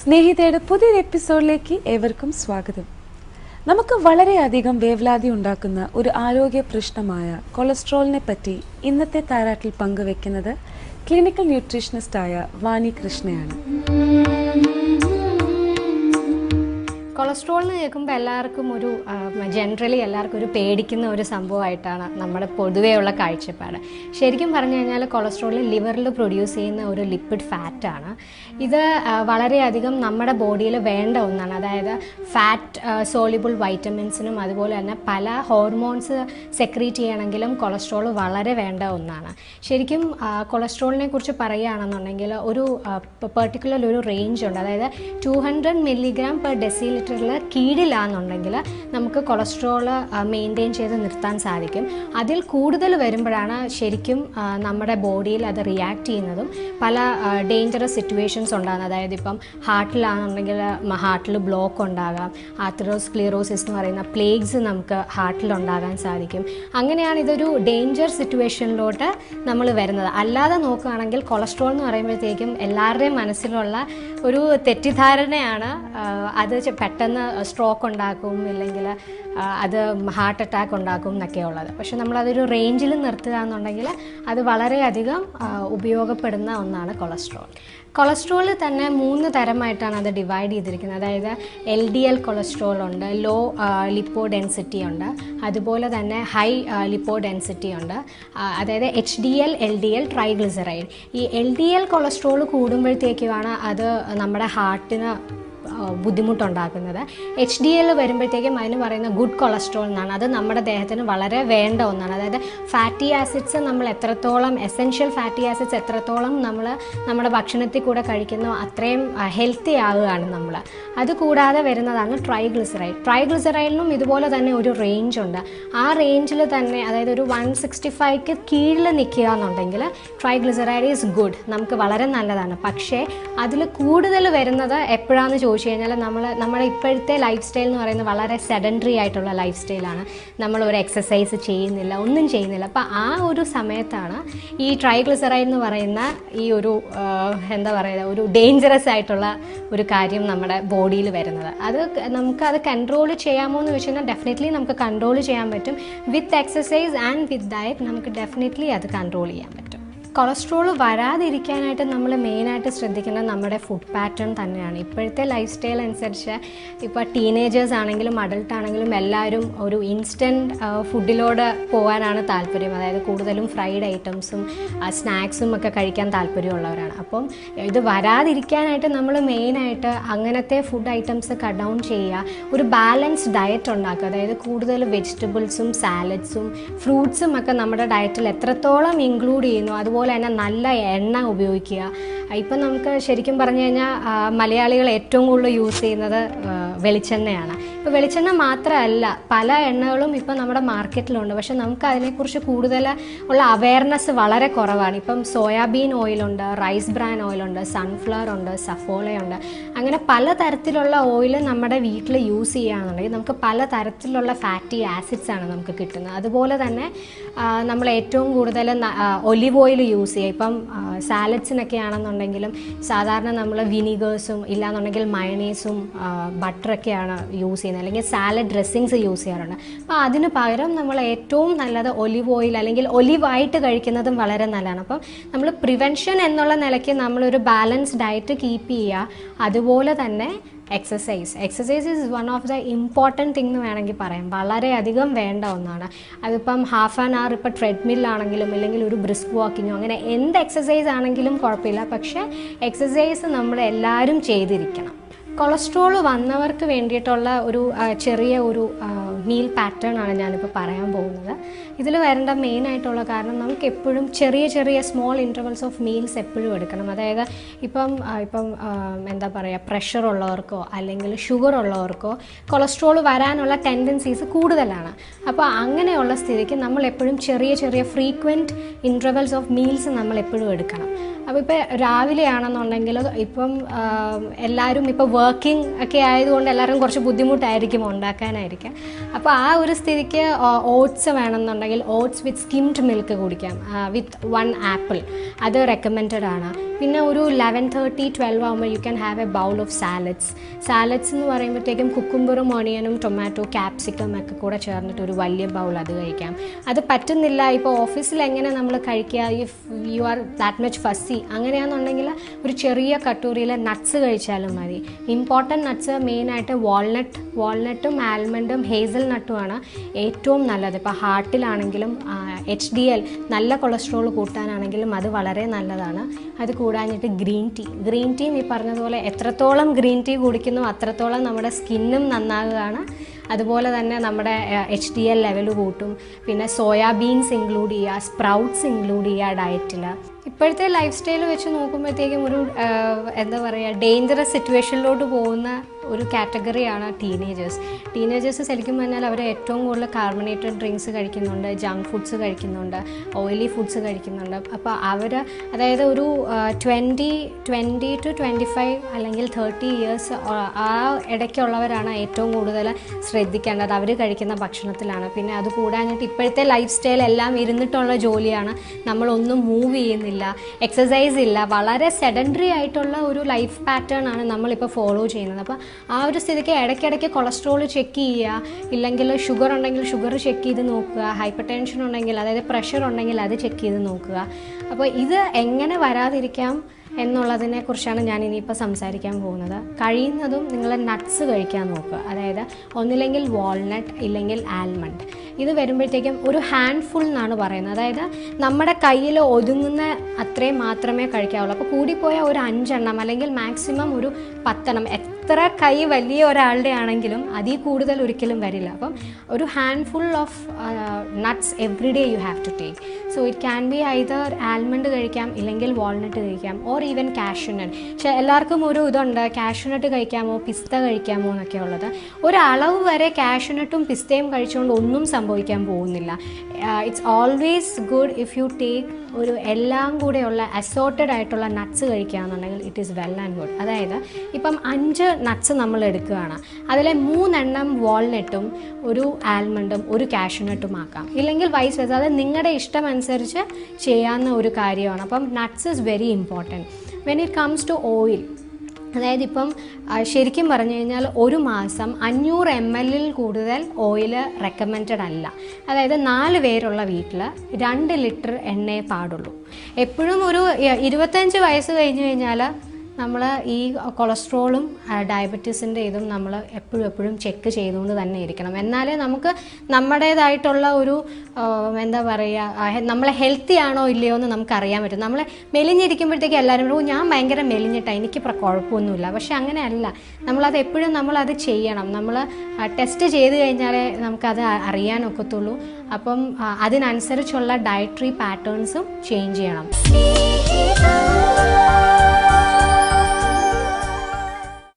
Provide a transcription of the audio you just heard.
സ്നേഹിതയുടെ പുതിയൊരു എപ്പിസോഡിലേക്ക് ഏവർക്കും സ്വാഗതം. നമുക്ക് വളരെയധികം വേവലാതി ഉണ്ടാക്കുന്ന ഒരു ആരോഗ്യ പ്രശ്നമായ കൊളസ്ട്രോളിനെ പറ്റി ഇന്നത്തെ താരാട്ടിൽ പങ്കുവെക്കുന്നത് ക്ലിനിക്കൽ ന്യൂട്രീഷനിസ്റ്റായ വാണി കൃഷ്ണയാണ്. കൊളസ്ട്രോൾ എന്ന് കേൾക്കുമ്പോൾ എല്ലാവർക്കും ജനറലി എല്ലാവർക്കും ഒരു പേടിക്കുന്ന ഒരു സംഭവമായിട്ടാണ് നമ്മുടെ പൊതുവെയുള്ള കാഴ്ചപ്പാട്. ശരിക്കും പറഞ്ഞു കഴിഞ്ഞാൽ കൊളസ്ട്രോൾ ലിവറിൽ പ്രൊഡ്യൂസ് ചെയ്യുന്ന ഒരു ലിപ്പിഡ് ഫാറ്റാണ്. ഇത് വളരെയധികം നമ്മുടെ ബോഡിയിൽ വേണ്ട ഒന്നാണ്. അതായത് ഫാറ്റ് സോളിബിൾ വൈറ്റമിൻസിനും അതുപോലെ തന്നെ പല ഹോർമോൺസ് സെക്രീറ്റ് ചെയ്യണമെങ്കിലും കൊളസ്ട്രോൾ വളരെ വേണ്ട ഒന്നാണ്. ശരിക്കും കൊളസ്ട്രോളിനെ കുറിച്ച് പറയുകയാണെന്നുണ്ടെങ്കിൽ ഒരു പെർട്ടിക്കുലർ ഒരു റേഞ്ച് ഉണ്ട്. അതായത് 200 മില്ലിഗ്രാം പെർ ഡെസിലിറ്ററിൽ കീഴിലാണെന്നുണ്ടെങ്കിൽ നമുക്ക് കൊളസ്ട്രോൾ മെയിൻറ്റെയിൻ ചെയ്ത് നിർത്താൻ സാധിക്കും. അതിൽ കൂടുതൽ വരുമ്പോഴാണ് ശരിക്കും നമ്മുടെ ബോഡിയിൽ അത് റിയാക്ട് ചെയ്യുന്നതും പല ഡേഞ്ചറസ് സിറ്റുവേഷൻസ് ഉണ്ടാകുന്നത്. അതായത് ഇപ്പം ഹാർട്ടിലാണെന്നുണ്ടെങ്കിൽ ഹാർട്ടിൽ ബ്ലോക്ക് ഉണ്ടാകാം, ആത്രോസ്ക്ലീറോസിസ് എന്ന് പറയുന്ന പ്ലേഗ്സ് നമുക്ക് ഹാർട്ടിലുണ്ടാകാൻ സാധിക്കും. അങ്ങനെയാണ് ഇതൊരു ഡേഞ്ചർ സിറ്റുവേഷനിലോട്ട് നമ്മൾ വരുന്നത്. അല്ലാതെ നോക്കുകയാണെങ്കിൽ കൊളസ്ട്രോൾ എന്ന് പറയുമ്പോഴത്തേക്കും എല്ലാവരുടെയും മനസ്സിലുള്ള ഒരു തെറ്റിദ്ധാരണയാണ് അത് പെട്ടെന്ന് സ്ട്രോക്ക് ഉണ്ടാക്കും, ഇല്ലെങ്കിൽ അത് ഹാർട്ട് അറ്റാക്ക് ഉണ്ടാക്കും എന്നൊക്കെ ഉള്ളത്. പക്ഷെ നമ്മളതൊരു റേഞ്ചിൽ നിർത്തുക എന്നുണ്ടെങ്കിൽ അത് വളരെയധികം ഉപയോഗപ്പെടുന്ന ഒന്നാണ് കൊളസ്ട്രോൾ. കൊളസ്ട്രോൾ തന്നെ 3 തരമായിട്ടാണ് അത് ഡിവൈഡ് ചെയ്തിരിക്കുന്നത്. അതായത് LDL കൊളസ്ട്രോൾ ഉണ്ട്, ലോ ലിപ്പോ ഡെൻസിറ്റി ഉണ്ട്, അതുപോലെ തന്നെ ഹൈ ലിപ്പോ ഡെൻസിറ്റി ഉണ്ട്. അതായത് HDL, LDL, ട്രൈഗ്ലിസറൈഡ്. ഈ LDL കൊളസ്ട്രോൾ കൂടുമ്പോഴത്തേക്കുമാണ് അത് നമ്മുടെ ഹാർട്ടിന് ബുദ്ധിമുട്ടുണ്ടാക്കുന്നത്. HDL വരുമ്പോഴത്തേക്കും അതിന് പറയുന്ന ഗുഡ് കൊളസ്ട്രോൾ എന്നാണ്. അത് നമ്മുടെ ദേഹത്തിന് വളരെ വേണ്ട ഒന്നാണ്. അതായത് ഫാറ്റി ആസിഡ്സ് നമ്മൾ എത്രത്തോളം എസെൻഷ്യൽ ഫാറ്റി ആസിഡ്സ് എത്രത്തോളം നമ്മൾ നമ്മുടെ ഭക്ഷണത്തിൽ കൂടെ കഴിക്കുന്നോ അത്രയും ഹെൽത്തി ആവുകയാണ് നമ്മൾ. അതുകൂടാതെ വരുന്നതാണ് ട്രൈഗ്ലിസറൈഡ്. ട്രൈഗ്ലിസറൈഡിനും ഇതുപോലെ തന്നെ ഒരു റേഞ്ച് ഉണ്ട്. ആ റേഞ്ചിൽ തന്നെ അതായത് ഒരു 165ക്ക് കീഴിൽ നിൽക്കുക എന്നുണ്ടെങ്കിൽ ട്രൈഗ്ലിസറൈഡ് ഈസ് ഗുഡ്, നമുക്ക് വളരെ നല്ലതാണ്. പക്ഷേ അതിൽ കൂടുതൽ വരുന്നത് എപ്പോഴാണെന്ന് ചോദിച്ചു കഴിഞ്ഞാൽ നമ്മുടെ ഇപ്പോഴത്തെ ലൈഫ് സ്റ്റൈൽ എന്ന് പറയുന്നത് വളരെ സെഡൻറ്ററി ആയിട്ടുള്ള ലൈഫ് സ്റ്റൈലാണ്. നമ്മളൊരു എക്സസൈസ് ചെയ്യുന്നില്ല, ഒന്നും ചെയ്യുന്നില്ല. അപ്പോൾ ആ ഒരു സമയത്താണ് ഈ ട്രൈഗ്ലിസറൈഡ് എന്ന് പറയുന്ന ഈ ഒരു എന്താ പറയുക ഒരു ഡേഞ്ചറസ് ആയിട്ടുള്ള ഒരു കാര്യം നമ്മുടെ ബോഡിയിൽ വരുന്നത്. നമുക്കത് കൺട്രോൾ ചെയ്യാമോ എന്ന് വെച്ച് കഴിഞ്ഞാൽ ഡെഫിനറ്റ്ലി നമുക്ക് കൺട്രോൾ ചെയ്യാൻ പറ്റും. വിത്ത് എക്സസൈസ് ആൻഡ് വിത്ത് ഡയറ്റ് നമുക്ക് ഡെഫിനറ്റ്ലി അത് കൺട്രോൾ ചെയ്യാൻ പറ്റും. കൊളസ്ട്രോൾ വരാതിരിക്കാനായിട്ട് നമ്മൾ മെയിനായിട്ട് ശ്രദ്ധിക്കുന്നത് നമ്മുടെ ഫുഡ് പാറ്റേൺ തന്നെയാണ്. ഇപ്പോഴത്തെ ലൈഫ് സ്റ്റൈൽ അനുസരിച്ച് ഇപ്പോൾ ടീനേജേഴ്സ് ആണെങ്കിലും അഡൾട്ട് ആണെങ്കിലും എല്ലാവരും ഒരു ഇൻസ്റ്റൻറ്റ് ഫുഡിലോട് പോകാനാണ് താല്പര്യം. അതായത് കൂടുതലും ഫ്രൈഡ് ഐറ്റംസും സ്നാക്സും ഒക്കെ കഴിക്കാൻ താല്പര്യമുള്ളവരാണ്. അപ്പം ഇത് വരാതിരിക്കാനായിട്ട് നമ്മൾ മെയിനായിട്ട് അങ്ങനത്തെ ഫുഡ് ഐറ്റംസ് കട്ട് ഡൗൺ ചെയ്യുക, ഒരു ബാലൻസ്ഡ് ഡയറ്റ് ഉണ്ടാക്കുക. അതായത് കൂടുതൽ വെജിറ്റബിൾസും സാലഡ്സും ഫ്രൂട്ട്സും ഒക്കെ നമ്മുടെ ഡയറ്റിൽ എത്രത്തോളം ഇൻക്ലൂഡ് ചെയ്യുന്നു അതുപോലെ തന്നെ നല്ല എണ്ണ ഉപയോഗിക്കുക. ഇപ്പം നമുക്ക് ശരിക്കും പറഞ്ഞു കഴിഞ്ഞാൽ മലയാളികൾ ഏറ്റവും കൂടുതൽ യൂസ് ചെയ്യുന്നത് വെളിച്ചെണ്ണയാണ്. ഇപ്പോൾ വെളിച്ചെണ്ണ മാത്രമല്ല പല എണ്ണകളും ഇപ്പം നമ്മുടെ മാർക്കറ്റിലുണ്ട്. പക്ഷെ നമുക്ക് അതിനെക്കുറിച്ച് കൂടുതൽ ഉള്ള അവയർനെസ് വളരെ കുറവാണ്. ഇപ്പം സോയാബീൻ ഓയിലുണ്ട്, റൈസ് ബ്രാൻ ഓയിലുണ്ട്, സൺഫ്ലവർ ഉണ്ട്, സഫോളയുണ്ട്. അങ്ങനെ പലതരത്തിലുള്ള ഓയിൽ നമ്മുടെ വീട്ടിൽ യൂസ് ചെയ്യുകയാണെന്നുണ്ടെങ്കിൽ നമുക്ക് പലതരത്തിലുള്ള ഫാറ്റി ആസിഡ്സ് ആണ് നമുക്ക് കിട്ടുന്നത്. അതുപോലെ തന്നെ നമ്മൾ ഏറ്റവും കൂടുതൽ ഒലിവ് ഓയിൽ യൂസ് ചെയ്യുക. ഇപ്പം സാലഡ്സിനൊക്കെ ആണെന്നുണ്ടെങ്കിലും സാധാരണ നമ്മൾ വിനീഗേഴ്സും ഇല്ലാന്നുണ്ടെങ്കിൽ മയണൈസും ബട്ടറൊക്കെയാണ് യൂസ് ചെയ്യുന്നത്, അല്ലെങ്കിൽ സാലഡ് ഡ്രസ്സിങ്സ് യൂസ് ചെയ്യാറുണ്ട്. അപ്പോൾ അതിന് പകരം നമ്മൾ ഏറ്റവും നല്ലത് ഒലിവ് ഓയിൽ അല്ലെങ്കിൽ ഒലിവായിട്ട് കഴിക്കുന്നതും വളരെ നല്ലതാണ്. അപ്പം നമ്മൾ പ്രിവെൻഷൻ എന്നുള്ള നിലയ്ക്ക് നമ്മളൊരു ബാലൻസ് ഡയറ്റ് കീപ്പ് ചെയ്യുക. അതുപോലെ തന്നെ exercise is one of the important thing എന്ന് വേണമെങ്കിൽ പറയാം. വളരെയധികം വേണ്ട ഒന്നാണ്. അതിപ്പം ഹാഫ് ആൻ അവർ ഇപ്പോൾ ട്രെഡ്മില്ലാണെങ്കിലും അല്ലെങ്കിൽ ഒരു ബ്രിസ്ക് വാക്കിങ്ങോ അങ്ങനെ എന്ത് എക്സസൈസ് ആണെങ്കിലും കുഴപ്പമില്ല. പക്ഷേ എക്സസൈസ് നമ്മൾ എല്ലാവരും ചെയ്തിരിക്കണം. കൊളസ്ട്രോൾ വന്നവർക്ക് വേണ്ടിയിട്ടുള്ള ഒരു ചെറിയ ഒരു മീൽ പാറ്റേൺ ആണ് ഞാനിപ്പോൾ പറയാൻ പോകുന്നത്. ഇതിൽ വരേണ്ട മെയിനായിട്ടുള്ള കാരണം നമുക്ക് എപ്പോഴും ചെറിയ ചെറിയ സ്മോൾ ഇൻ്റർവൽസ് ഓഫ് മീൽസ് എപ്പോഴും എടുക്കണം. അതായത് ഇപ്പം എന്താ പറയുക പ്രഷർ ഉള്ളവർക്കോ അല്ലെങ്കിൽ ഷുഗർ ഉള്ളവർക്കോ കൊളസ്ട്രോൾ വരാനുള്ള ടെൻഡൻസീസ് കൂടുതലാണ്. അപ്പോൾ അങ്ങനെയുള്ള സ്ഥിതിക്ക് നമ്മൾ എപ്പോഴും ചെറിയ ചെറിയ ഫ്രീക്വൻറ്റ് ഇൻ്റർവൽസ് ഓഫ് മീൽസ് നമ്മൾ എപ്പോഴും എടുക്കണം. അപ്പോൾ ഇപ്പോൾ രാവിലെ ആണെന്നുണ്ടെങ്കിൽ ഇപ്പം എല്ലാവരും ഇപ്പോൾ വർക്കിംഗ് ഒക്കെ ആയതുകൊണ്ട് എല്ലാവരും കുറച്ച് ബുദ്ധിമുട്ടായിരിക്കും ഉണ്ടാക്കാനായിരിക്കും. അപ്പോൾ ആ ഒരു സ്ഥിതിക്ക് ഓട്സ് വേണമെന്നുണ്ടെങ്കിൽ ഓട്സ് വിത്ത് സ്കിംഡ് മിൽക്ക് കുടിക്കാം, വിത്ത് 1 ആപ്പിൾ, അത് റെക്കമെൻഡഡ് ആണ്. പിന്നെ ഒരു 11:30-12 ആകുമ്പോൾ you can have A bowl of salads. Salads എന്ന് പറയുമ്പോഴത്തേക്കും കുക്കുംബറും ഓണിയനും ടൊമാറ്റോ ക്യാപ്സിക്കം ഒക്കെ കൂടെ ചേർന്നിട്ട് ഒരു വലിയ ബൗൾ അത് കഴിക്കാം. അത് പറ്റുന്നില്ല, ഇപ്പോൾ ഓഫീസിൽ എങ്ങനെ നമ്മൾ കഴിക്കുക, if you are that much fuzzy അങ്ങനെയാണെന്നുണ്ടെങ്കിൽ ഒരു ചെറിയ കട്ടൂരിയിൽ നട്ട്സ് കഴിച്ചാലും മതി. ഇമ്പോർട്ടൻറ്റ് നട്ട്സ് മെയിനായിട്ട് വാൾനട്ടും ആൽമണ്ടും ഹേസൽ നട്ടുമാണ് ഏറ്റവും നല്ലത്. ഇപ്പോൾ ഹാർട്ടിലാണെങ്കിലും HDL നല്ല കൊളസ്ട്രോൾ കൂട്ടാനാണെങ്കിലും അത് വളരെ നല്ലതാണ്. അത് കൂടാഞ്ഞിട്ട് ഗ്രീൻ ടീ ഈ പറഞ്ഞതുപോലെ എത്രത്തോളം ഗ്രീൻ ടീ കുടിക്കുന്നു അത്രത്തോളം നമ്മുടെ സ്കിന്നും നന്നാകുകയാണ്. അതുപോലെ തന്നെ നമ്മുടെ HDL ലെവൽ കൂട്ടും. പിന്നെ സോയാബീൻസ് ഇൻക്ലൂഡ് ചെയ്യുക, സ്പ്രൗട്ട്സ് ഇൻക്ലൂഡ് ചെയ്യുക ഡയറ്റിൽ. ഇപ്പോഴത്തെ ലൈഫ് സ്റ്റൈൽ വെച്ച് നോക്കുമ്പോഴത്തേക്കും ഒരു എന്താ പറയുക, ഡേഞ്ചറസ് സിറ്റുവേഷനിലോട്ട് പോകുന്ന ഒരു കാറ്റഗറിയാണ് ടീനേജേഴ്സ്. ശരിക്കും പറഞ്ഞാൽ അവർ ഏറ്റവും കൂടുതൽ കാർബണേറ്റഡ് ഡ്രിങ്ക്സ് കഴിക്കുന്നുണ്ട്, ജങ്ക് ഫുഡ്സ് കഴിക്കുന്നുണ്ട്, ഓയിലി ഫുഡ്സ് കഴിക്കുന്നുണ്ട്. അപ്പോൾ അവർ അതായത് ഒരു 20 to 25 അല്ലെങ്കിൽ 30 ഇയേഴ്സ് ആ ഇടയ്ക്കുള്ളവരാണ് ഏറ്റവും കൂടുതൽ ശ്രദ്ധിക്കേണ്ടത് അവർ കഴിക്കുന്ന ഭക്ഷണത്തിലാണ്. പിന്നെ അത് കൂടാഞ്ഞിട്ട് ഇപ്പോഴത്തെ ലൈഫ് സ്റ്റൈൽ എല്ലാം ഇരുന്നിട്ടുള്ള ജോലിയാണ്, നമ്മളൊന്നും മൂവ് ചെയ്യുന്നില്ല, എക്സസൈസ് ഇല്ല, വളരെ സെഡൻറ്ററി ആയിട്ടുള്ള ഒരു ലൈഫ് പാറ്റേൺ ആണ് നമ്മളിപ്പോൾ ഫോളോ ചെയ്യുന്നത്. അപ്പോൾ ആ ഒരു സ്ഥിതിക്ക് ഇടയ്ക്കിടയ്ക്ക് കൊളസ്ട്രോൾ ചെക്ക് ചെയ്യുക, ഇല്ലെങ്കിൽ ഷുഗർ ഉണ്ടെങ്കിൽ ഷുഗർ ചെക്ക് ചെയ്ത് നോക്കുക, ഹൈപ്പർ ടെൻഷൻ ഉണ്ടെങ്കിൽ അതായത് പ്രഷർ ഉണ്ടെങ്കിൽ അത് ചെക്ക് ചെയ്ത് നോക്കുക. അപ്പോൾ ഇത് എങ്ങനെ വരാതിരിക്കാം എന്നുള്ളതിനെ കുറിച്ചാണ് ഞാൻ ഇനിയിപ്പോൾ സംസാരിക്കാൻ പോകുന്നത്. കഴിയുന്നതും നിങ്ങൾ നട്ട്സ് കഴിക്കാൻ നോക്കുക. അതായത് ഒന്നില്ലെങ്കിൽ വാൾനട്ട് ഇല്ലെങ്കിൽ ആൽമണ്ട്. ഇത് വരുമ്പോഴത്തേക്കും ഒരു ഹാൻഡ്ഫുൾ എന്നാണ് പറയുന്നത്. അതായത് നമ്മുടെ കയ്യിൽ ഒതുങ്ങുന്ന അത്രയും മാത്രമേ കഴിക്കാവുള്ളൂ. അപ്പോൾ കൂടിപ്പോയാൽ ഒരു 5 എണ്ണം അല്ലെങ്കിൽ മാക്സിമം ഒരു 10 എണ്ണം. എത്ര കൈ വലിയ ഒരാളുടെ ആണെങ്കിലും അതിൽ കൂടുതൽ ഒരിക്കലും വരില്ല. അപ്പം ഒരു handful of nuts every day you have to take. So it can be either almond കഴിക്കാം, ഇല്ലെങ്കിൽ വാൾനട്ട് കഴിക്കാം, ഓർ ഈവൻ കാഷ്യൂനട്ട്. പക്ഷേ എല്ലാവർക്കും ഒരു ഇതുണ്ട്, കാഷ്യൂനട്ട് കഴിക്കാമോ പിസ്ത കഴിക്കാമോ എന്നൊക്കെ ഉള്ളത്. ഒരളവ് വരെ കാഷ്യൂനട്ടും പിസ്തയും കഴിച്ചുകൊണ്ട് ഒന്നും സംഭവിക്കാൻ പോകുന്നില്ല. It's always good if you take ഒരു എല്ലാം കൂടെയുള്ള അസോർട്ടഡ് ആയിട്ടുള്ള നട്ട്സ് കഴിക്കുകയാണെന്നുണ്ടെങ്കിൽ it is well and good. അതായത് ഇപ്പം 5 നട്ട്സ് നമ്മൾ എടുക്കുകയാണ്, അതിലെ 3 എണ്ണം വാൾനട്ടും ഒരു ആൽമണ്ടും ഒരു കാഷ്യൂനട്ടും ആക്കാം, ഇല്ലെങ്കിൽ വൈസ് വെസ്. അത് നിങ്ങളുടെ ഇഷ്ടം അനുസരിച്ച് ചെയ്യാവുന്ന ഒരു കാര്യമാണ്. അപ്പം nuts is very important. When it comes to oil, അതായത് ഇപ്പം ശരിക്കും പറഞ്ഞു കഴിഞ്ഞാൽ ഒരു മാസം 500 ml കൂടുതൽ ഓയിൽ റെക്കമെൻഡഡ് അല്ല. അതായത് 4 പേരുള്ള വീട്ടിൽ 2 ലിറ്റർ എണ്ണയെ പാടുള്ളൂ. എപ്പോഴും ഒരു 25 വയസ്സ് കഴിഞ്ഞ് കഴിഞ്ഞാൽ നമ്മൾ ഈ കൊളസ്ട്രോളും ഡയബറ്റീസിൻ്റെ ഇതും നമ്മൾ എപ്പോഴും ചെക്ക് ചെയ്തുകൊണ്ട് തന്നെ ഇരിക്കണം. എന്നാലേ നമുക്ക് നമ്മുടേതായിട്ടുള്ള ഒരു എന്താ പറയുക, നമ്മളെ ഹെൽത്തി ആണോ ഇല്ലയോ എന്ന് നമുക്ക് അറിയാൻ പറ്റും. നമ്മൾ മെലിഞ്ഞിരിക്കുമ്പോഴത്തേക്ക് എല്ലാവരും ഞാൻ ഭയങ്കര മെലിഞ്ഞിട്ടാണ്, എനിക്ക് കുഴപ്പമൊന്നുമില്ല. പക്ഷെ അങ്ങനെയല്ല, നമ്മളത് എപ്പോഴും നമ്മളത് ചെയ്യണം. നമ്മൾ ടെസ്റ്റ് ചെയ്ത് കഴിഞ്ഞാലേ നമുക്കത് അറിയാനൊക്കത്തുള്ളൂ. അപ്പം അതിനനുസരിച്ചുള്ള ഡയറ്ററി പാറ്റേൺസും ചേഞ്ച് ചെയ്യണം.